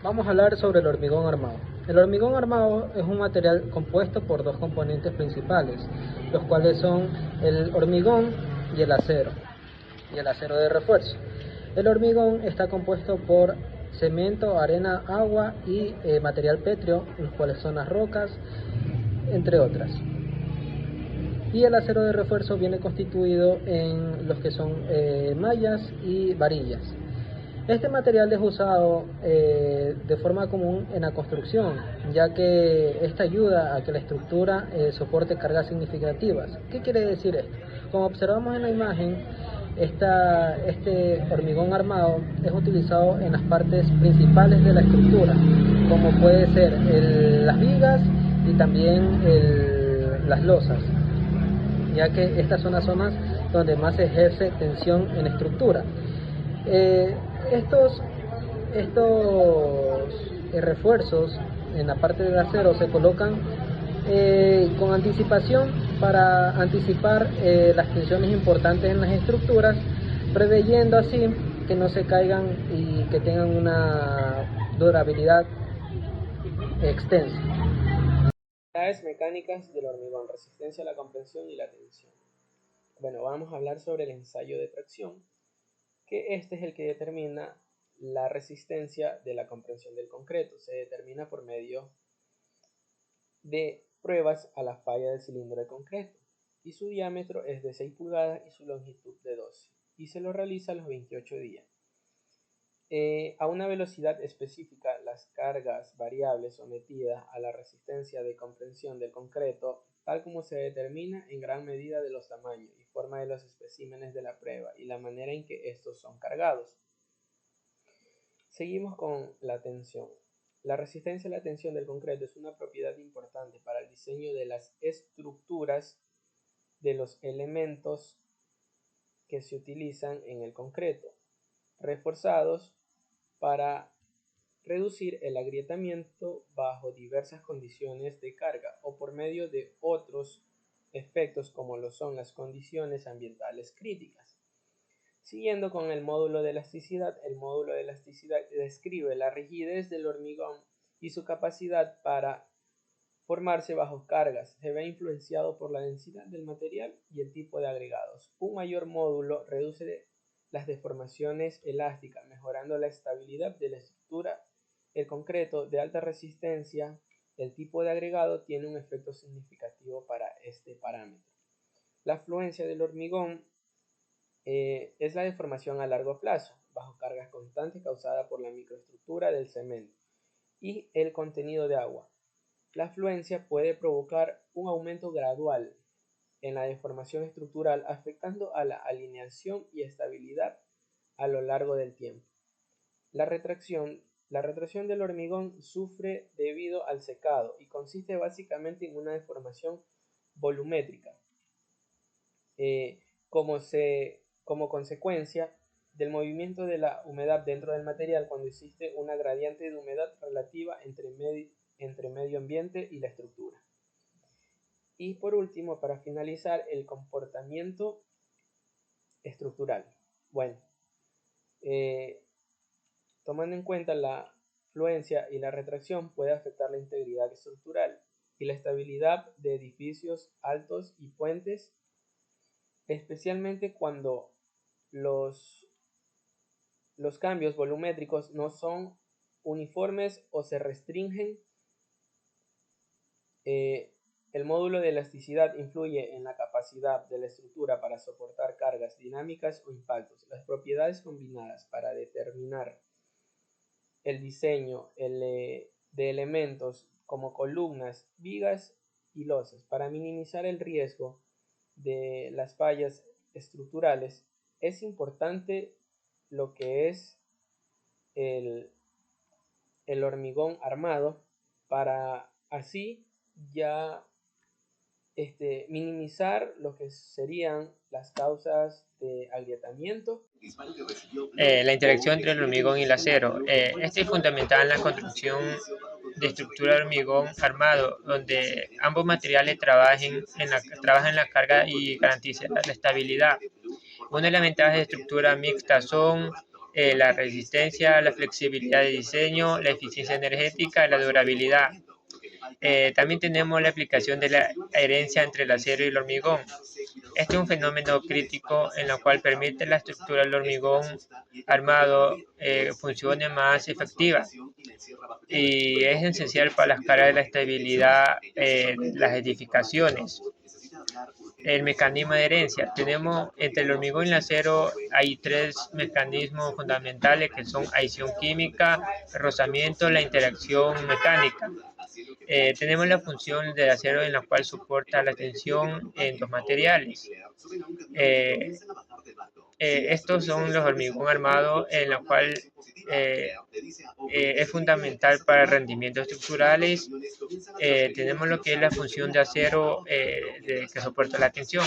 Vamos a hablar sobre el hormigón armado. El hormigón armado es un material compuesto por dos componentes principales, los cuales son el hormigón y el acero de refuerzo. El hormigón está compuesto por cemento, arena, agua y material pétreo, los cuales son las rocas, entre otras. Y el acero de refuerzo viene constituido en los que son mallas y varillas. Este material es usado de forma común en la construcción, ya que esta ayuda a que la estructura soporte cargas significativas. ¿Qué quiere decir esto? Como observamos en la imagen, este hormigón armado es utilizado en las partes principales de la estructura, como puede ser las vigas y también las losas, ya que estas son las zonas donde más se ejerce tensión en la estructura. Estos refuerzos en la parte del acero se colocan con anticipación para anticipar las tensiones importantes en las estructuras, preveyendo así que no se caigan y que tengan una durabilidad extensa. Propiedades mecánicas del hormigón: resistencia a la compresión y la tensión. Bueno, vamos a hablar sobre el ensayo de tracción, que este es el que determina la resistencia de la comprensión del concreto. Se determina por medio de pruebas a la falla del cilindro de concreto, y su diámetro es de 6 pulgadas y su longitud de 12, y se lo realiza a los 28 días. A una velocidad específica, las cargas variables sometidas a la resistencia de comprensión del concreto, tal como se determina en gran medida de los tamaños y forma de los especímenes de la prueba y la manera en que estos son cargados. Seguimos con la tensión. La resistencia a la tensión del concreto es una propiedad importante para el diseño de las estructuras de los elementos que se utilizan en el concreto, reforzados para reducir el agrietamiento bajo diversas condiciones de carga o por medio de otros efectos como lo son las condiciones ambientales críticas. Siguiendo con el módulo de elasticidad, el módulo de elasticidad describe la rigidez del hormigón y su capacidad para formarse bajo cargas. Se ve influenciado por la densidad del material y el tipo de agregados. Un mayor módulo reduce las deformaciones elásticas, mejorando la estabilidad de la estructura. El concreto de alta resistencia, el tipo de agregado, tiene un efecto significativo para este parámetro. La fluencia del hormigón es la deformación a largo plazo, bajo cargas constantes causada por la microestructura del cemento y el contenido de agua. La fluencia puede provocar un aumento gradual en la deformación estructural, afectando a la alineación y estabilidad a lo largo del tiempo. La retracción del hormigón sufre debido al secado y consiste básicamente en una deformación volumétrica, como consecuencia del movimiento de la humedad dentro del material cuando existe una gradiente de humedad relativa entre medio ambiente y la estructura. Y por último, para finalizar, el comportamiento estructural. Bueno, tomando en cuenta la fluencia y la retracción, puede afectar la integridad estructural y la estabilidad de edificios altos y puentes, especialmente cuando los cambios volumétricos no son uniformes o se restringen. El módulo de elasticidad influye en la capacidad de la estructura para soportar cargas dinámicas o impactos. Las propiedades combinadas para determinar el diseño de elementos como columnas, vigas y losas para minimizar el riesgo de las fallas estructurales. Es importante lo que es el hormigón armado para así ya minimizar lo que serían las causas de agrietamiento. La interacción entre el hormigón y el acero. Esta es fundamental en la construcción de estructura de hormigón armado, donde ambos materiales trabajan en la carga y garantizan la estabilidad. Una de las ventajas de estructura mixta son la resistencia, la flexibilidad de diseño, la eficiencia energética y la durabilidad. También tenemos la aplicación de la herencia entre el acero y el hormigón. Este es un fenómeno crítico en el cual permite la estructura del hormigón armado funcione más efectiva y es esencial para las cargas de la estabilidad de las edificaciones. El mecanismo de herencia. Tenemos entre el hormigón y el acero hay tres mecanismos fundamentales que son adición química, rozamiento, la interacción mecánica. Tenemos la función del acero en la cual soporta la tensión en los materiales. Estos son los hormigón armado en la cual es fundamental para rendimientos estructurales. Tenemos lo que es la función de acero que soporta la tensión.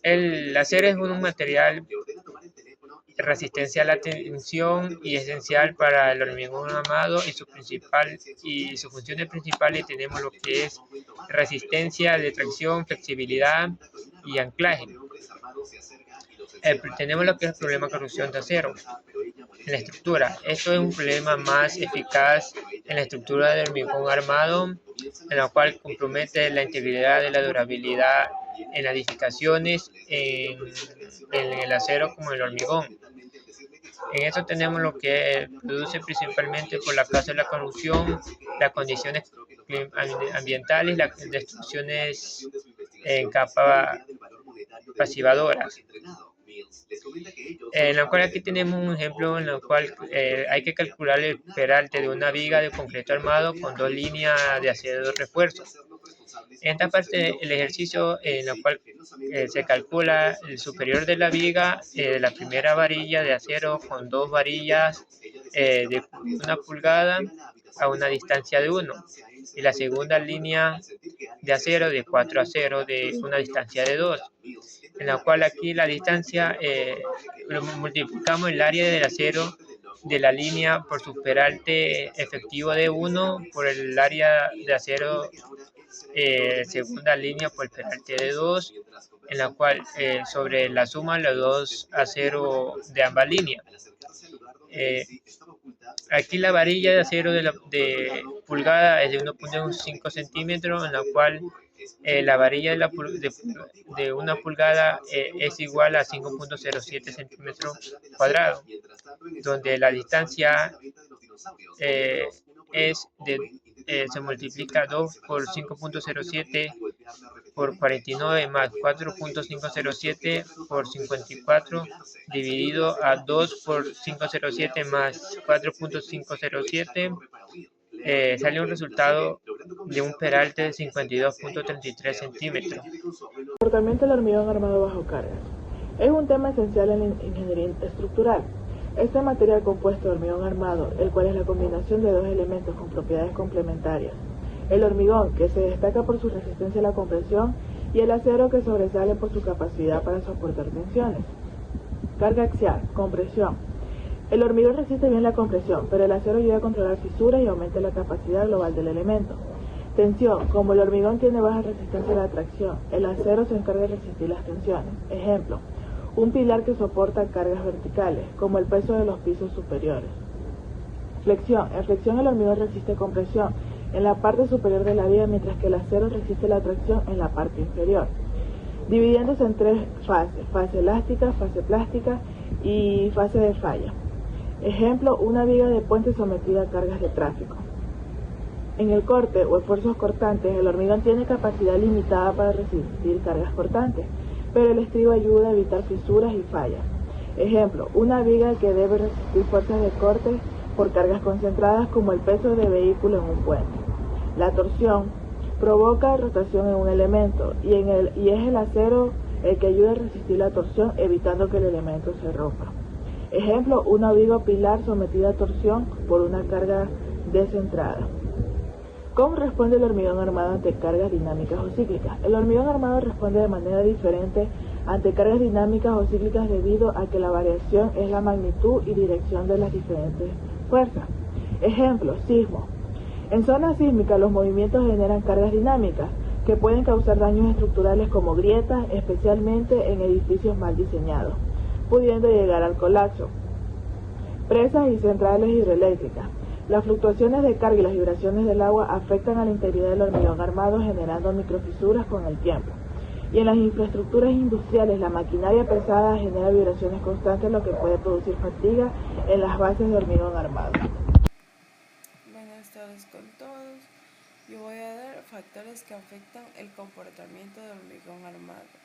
El acero es un material de resistencia a la tensión y esencial para el hormigón armado y sus funciones principales tenemos lo que es resistencia de tracción, flexibilidad y anclaje. Tenemos lo que es el problema de corrosión de acero en la estructura. Esto es un problema más eficaz en la estructura del hormigón armado, en la cual compromete la integridad de la durabilidad en las edificaciones, en el acero como en el hormigón. En esto tenemos lo que produce principalmente por la causa de la corrosión, las condiciones ambientales, las destrucciones en capas pasivadoras. En la cual aquí tenemos un ejemplo en el cual hay que calcular el peralte de una viga de concreto armado con dos líneas de acero de refuerzo. En esta parte el ejercicio en el cual se calcula el superior de la viga de la primera varilla de acero con dos varillas de 1 pulgada a una distancia de 1 y la segunda línea de acero de 4 a 0 de una distancia de 2, en la cual aquí la distancia multiplicamos el área del acero de la línea por su peralte efectivo de 1 por el área de acero segunda línea por el peralte de 2, en la cual sobre la suma de los dos acero de ambas líneas. Aquí la varilla de acero de pulgada es de 1.5 centímetros, en la cual la varilla de 1 pulgada es igual a 5.07 centímetros cuadrados, donde la distancia se multiplica 2 por 5.07 por 49 más 4.507 por 54 dividido a 2 por 507 más 4.507 sale un resultado de un peralte de 52.33 centímetros. Comportamiento del hormigón armado bajo cargas. Es un tema esencial en la ingeniería estructural. Este material compuesto de hormigón armado, el cual es la combinación de dos elementos con propiedades complementarias. El hormigón, que se destaca por su resistencia a la compresión, y el acero, que sobresale por su capacidad para soportar tensiones. Carga axial, compresión. El hormigón resiste bien la compresión, pero el acero ayuda a controlar fisuras y aumenta la capacidad global del elemento. Tensión. Como el hormigón tiene baja resistencia a la tracción, el acero se encarga de resistir las tensiones. Ejemplo, un pilar que soporta cargas verticales, como el peso de los pisos superiores. Flexión. En flexión el hormigón resiste compresión en la parte superior de la viga, mientras que el acero resiste la tracción en la parte inferior. Dividiéndose en tres fases: fase elástica, fase plástica y fase de falla. Ejemplo, una viga de puente sometida a cargas de tráfico. En el corte o esfuerzos cortantes, el hormigón tiene capacidad limitada para resistir cargas cortantes, pero el estribo ayuda a evitar fisuras y fallas. Ejemplo, una viga que debe resistir fuerzas de corte por cargas concentradas, como el peso de vehículo en un puente. La torsión provoca rotación en un elemento y es el acero el que ayuda a resistir la torsión, evitando que el elemento se rompa. Ejemplo, una viga o pilar sometida a torsión por una carga descentrada. ¿Cómo responde el hormigón armado ante cargas dinámicas o cíclicas? El hormigón armado responde de manera diferente ante cargas dinámicas o cíclicas debido a que la variación es la magnitud y dirección de las diferentes fuerzas. Ejemplo, sismo. En zonas sísmicas los movimientos generan cargas dinámicas que pueden causar daños estructurales como grietas, especialmente en edificios mal diseñados. pudiendo llegar al colapso. Presas y centrales hidroeléctricas. Las fluctuaciones de carga y las vibraciones del agua afectan a la integridad del hormigón armado, generando microfisuras con el tiempo. Y en las infraestructuras industriales, la maquinaria pesada genera vibraciones constantes, lo que puede producir fatiga en las bases de hormigón armado. Buenas tardes con todos. Yo voy a dar factores que afectan el comportamiento del hormigón armado.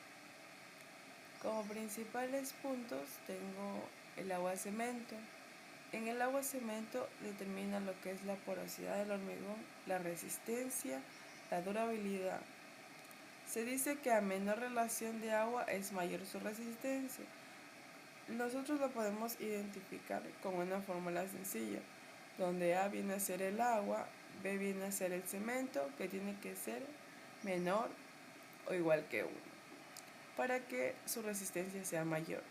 Como principales puntos tengo el agua-cemento. En el agua-cemento determina lo que es la porosidad del hormigón, la resistencia, la durabilidad. Se dice que a menor relación de agua es mayor su resistencia. Nosotros lo podemos identificar con una fórmula sencilla, donde A viene a ser el agua, B viene a ser el cemento, que tiene que ser menor o igual que 1, para que su resistencia sea mayor.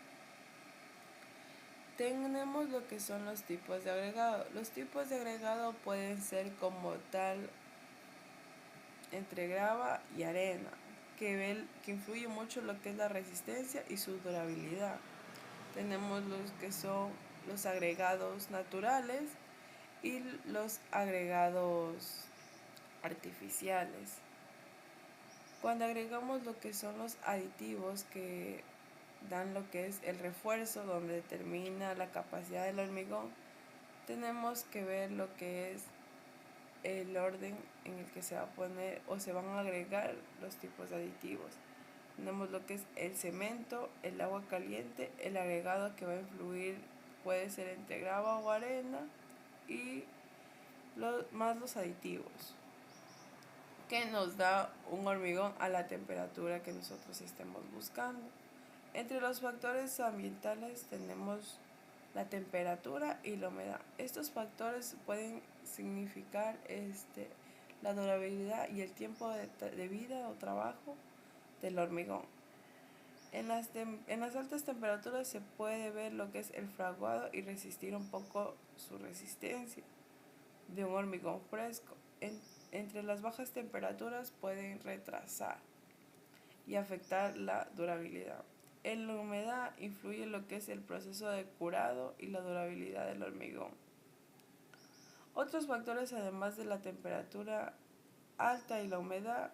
Tenemos lo que son los tipos de agregado. Los tipos de agregado pueden ser como tal entre grava y arena, que influye mucho lo que es la resistencia y su durabilidad. Tenemos los que son los agregados naturales y los agregados artificiales. Cuando agregamos lo que son los aditivos que dan lo que es el refuerzo, donde determina la capacidad del hormigón, tenemos que ver lo que es el orden en el que se va a poner o se van a agregar los tipos de aditivos. Tenemos lo que es el cemento, el agua caliente, el agregado que va a influir puede ser entre grava o arena y más los aditivos, que nos da un hormigón a la temperatura que nosotros estemos buscando. Entre los factores ambientales tenemos la temperatura y la humedad. Estos factores pueden significar la durabilidad y el tiempo de vida o trabajo del hormigón. En las altas temperaturas se puede ver lo que es el fraguado y resistir un poco su resistencia de un hormigón fresco. Entre las bajas temperaturas pueden retrasar y afectar la durabilidad. En la humedad influye lo que es el proceso de curado y la durabilidad del hormigón. Otros factores, además de la temperatura alta y la humedad,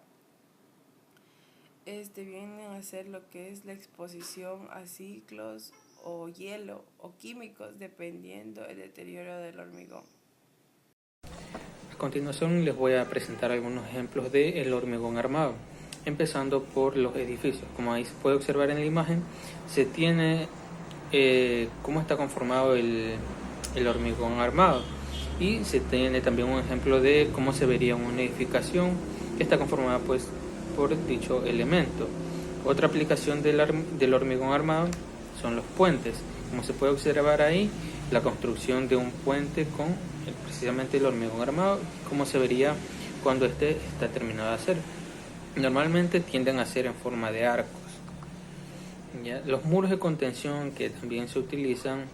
vienen a ser lo que es la exposición a ciclos o hielo o químicos, dependiendo del deterioro del hormigón. A continuación les voy a presentar algunos ejemplos del hormigón armado, empezando por los edificios. Como ahí se puede observar en la imagen, se tiene cómo está conformado el hormigón armado, y se tiene también un ejemplo de cómo se vería una edificación que está conformada pues por dicho elemento. Otra aplicación del hormigón armado son los puentes. Como se puede observar ahí, la construcción de un puente con precisamente el hormigón armado, cómo se vería cuando está terminado de hacer. Normalmente tienden a ser en forma de arcos. ¿Ya? Los muros de contención que también se utilizan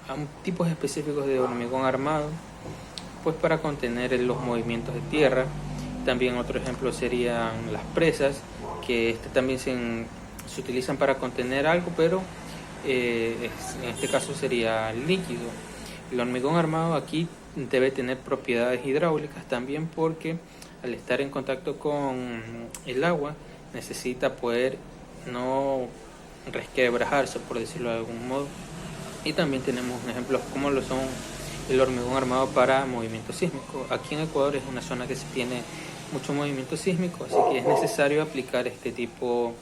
a tipos específicos de hormigón armado, pues para contener los movimientos de tierra. También otro ejemplo serían las presas, que también se utilizan para contener algo, pero en este caso sería líquido. El hormigón armado aquí debe tener propiedades hidráulicas también, porque al estar en contacto con el agua necesita poder no resquebrajarse, por decirlo de algún modo. Y también tenemos ejemplos como lo son el hormigón armado para movimiento sísmico. Aquí en Ecuador es una zona que se tiene mucho movimiento sísmico, así que es necesario aplicar este tipo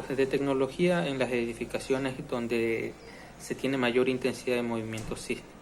de tecnología en las edificaciones donde se tiene mayor intensidad de movimiento sísmico.